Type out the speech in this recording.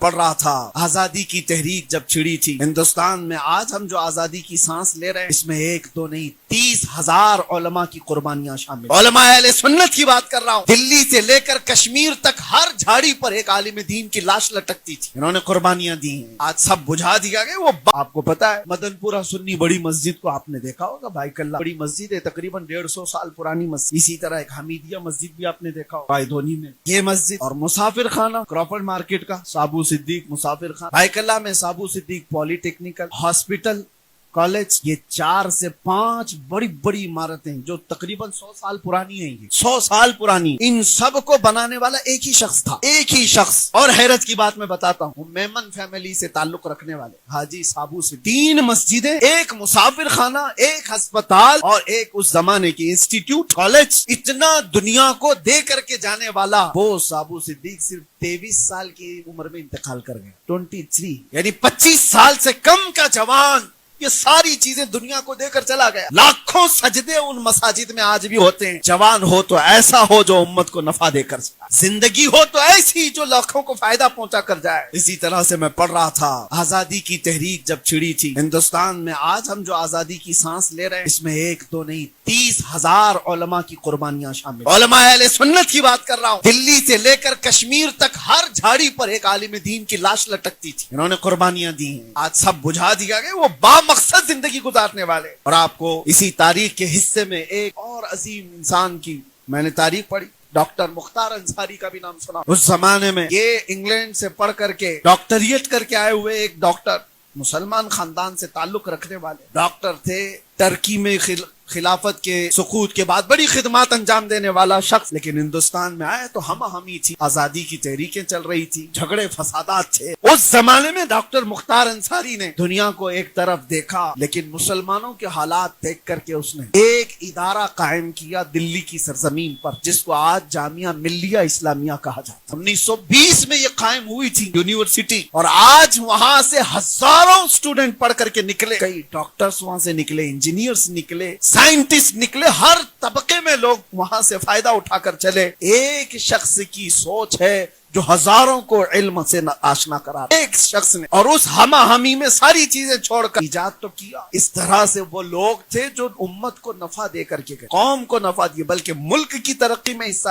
پڑھ رہا تھا آزادی کی تحریک جب چھڑی تھی ہندوستان میں، آج ہم جو آزادی کی سانس لے رہے ہیں اس میں ایک دو نہیں 30,000 علماء کی قربانیاں شامل، علماء اہل سنت کی بات کر رہا ہوں۔ دلی سے لے کر کشمیر تک ہر جھاڑی پر ایک عالم دین کی لاش لٹکتی تھی، انہوں نے قربانیاں دی ہیں، آج سب بجھا دیا گیا۔ وہ آپ کو پتا ہے مدن پورہ سنی بڑی مسجد کو آپ نے دیکھا ہوگا، بھائی کلّہ بڑی مسجد ہے، تقریباً 150 سال پرانی مسجد۔ اسی طرح ایک حمیدیہ مسجد بھی آپ نے دیکھا ہوگا رائے میں، یہ مسجد اور مسافر خانہ کراپرڈ مارکیٹ کا سابو صدیق مسافر خان، بھائی کلّہ میں سابو صدیق پولی ٹیکنیکل ہاسپٹل کالج، یہ 4 سے 5 بڑی بڑی عمارتیں جو تقریباً 100 سال پرانی ہیں، یہ 100 سال پرانی، ان سب کو بنانے والا ایک ہی شخص تھا، ایک ہی شخص۔ اور حیرت کی بات میں بتاتا ہوں، میمن فیملی سے تعلق رکھنے والے حاجی سابو سے 3 مسجدیں، ایک مسافر خانہ، ایک ہسپتال اور ایک اس زمانے کی انسٹیٹیوٹ کالج، اتنا دنیا کو دے کر کے جانے والا وہ سابو صدیق صرف 23 سال کی عمر میں انتقال کر گئے، 23 یعنی 25 سال سے کم کا جوان یہ ساری چیزیں دنیا کو دے کر چلا گیا۔ لاکھوں سجدے ان مساجد میں آج بھی ہوتے ہیں۔ جوان ہو تو ایسا ہو جو امت کو نفع دے کر جائے، زندگی ہو تو ایسی جو لاکھوں کو فائدہ پہنچا کر جائے۔ اسی طرح سے میں پڑھ رہا تھا آزادی کی تحریک جب چھڑی تھی ہندوستان میں، آج ہم جو آزادی کی سانس لے رہے ہیں اس میں ایک دو نہیں 30,000 علماء کی قربانیاں شامل، علماء اہل سنت کی بات کر رہا ہوں۔ دلی سے لے کر کشمیر تک ہر جھاڑی پر ایک عالم دین کی لاش لٹکتی تھی، انہوں نے قربانیاں دی ہیں، آج سب بجھا دیا گیا۔ وہ مقصد زندگی گزارنے والے۔ اور آپ کو اسی تاریخ کے حصے میں ایک اور عظیم انسان کی میں نے تاریخ پڑھی، ڈاکٹر مختار انصاری کا بھی نام سنا۔ اس زمانے میں یہ انگلینڈ سے پڑھ کر کے ڈاکٹریٹ کر کے آئے ہوئے ایک ڈاکٹر، مسلمان خاندان سے تعلق رکھنے والے ڈاکٹر تھے، ترکی میں خلافت کے سقوط کے بعد بڑی خدمات انجام دینے والا شخص، لیکن ہندوستان میں آئے تو ہم ہمی تھی، آزادی کی تحریکیں چل رہی تھی، جھگڑے فسادات تھے۔ اس زمانے میں ڈاکٹر مختار انصاری نے دنیا کو ایک طرف دیکھا، لیکن مسلمانوں کے حالات دیکھ کر کے اس نے ایک ادارہ قائم کیا دلی کی سرزمین پر، جس کو آج جامعہ ملیہ اسلامیہ کہا جاتا ہے۔ 1920 میں یہ قائم ہوئی تھی یونیورسٹی، اور آج وہاں سے ہزاروں اسٹوڈنٹ پڑھ کر کے نکلے، کئی ڈاکٹرز وہاں سے نکلے، انجینئرز نکلے، سائنٹسٹ نکلے، ہر طبقے میں لوگ وہاں سے فائدہ اٹھا کر چلے۔ ایک شخص کی سوچ ہے جو ہزاروں کو علم سے آشنا کرا، ایک شخص نے، اور اس ہمہ ہمی میں ساری چیزیں چھوڑ کر ایجاد تو کیا۔ اس طرح سے وہ لوگ تھے جو امت کو نفع دے کر کے گئے، قوم کو نفع دیے، بلکہ ملک کی ترقی میں حصہ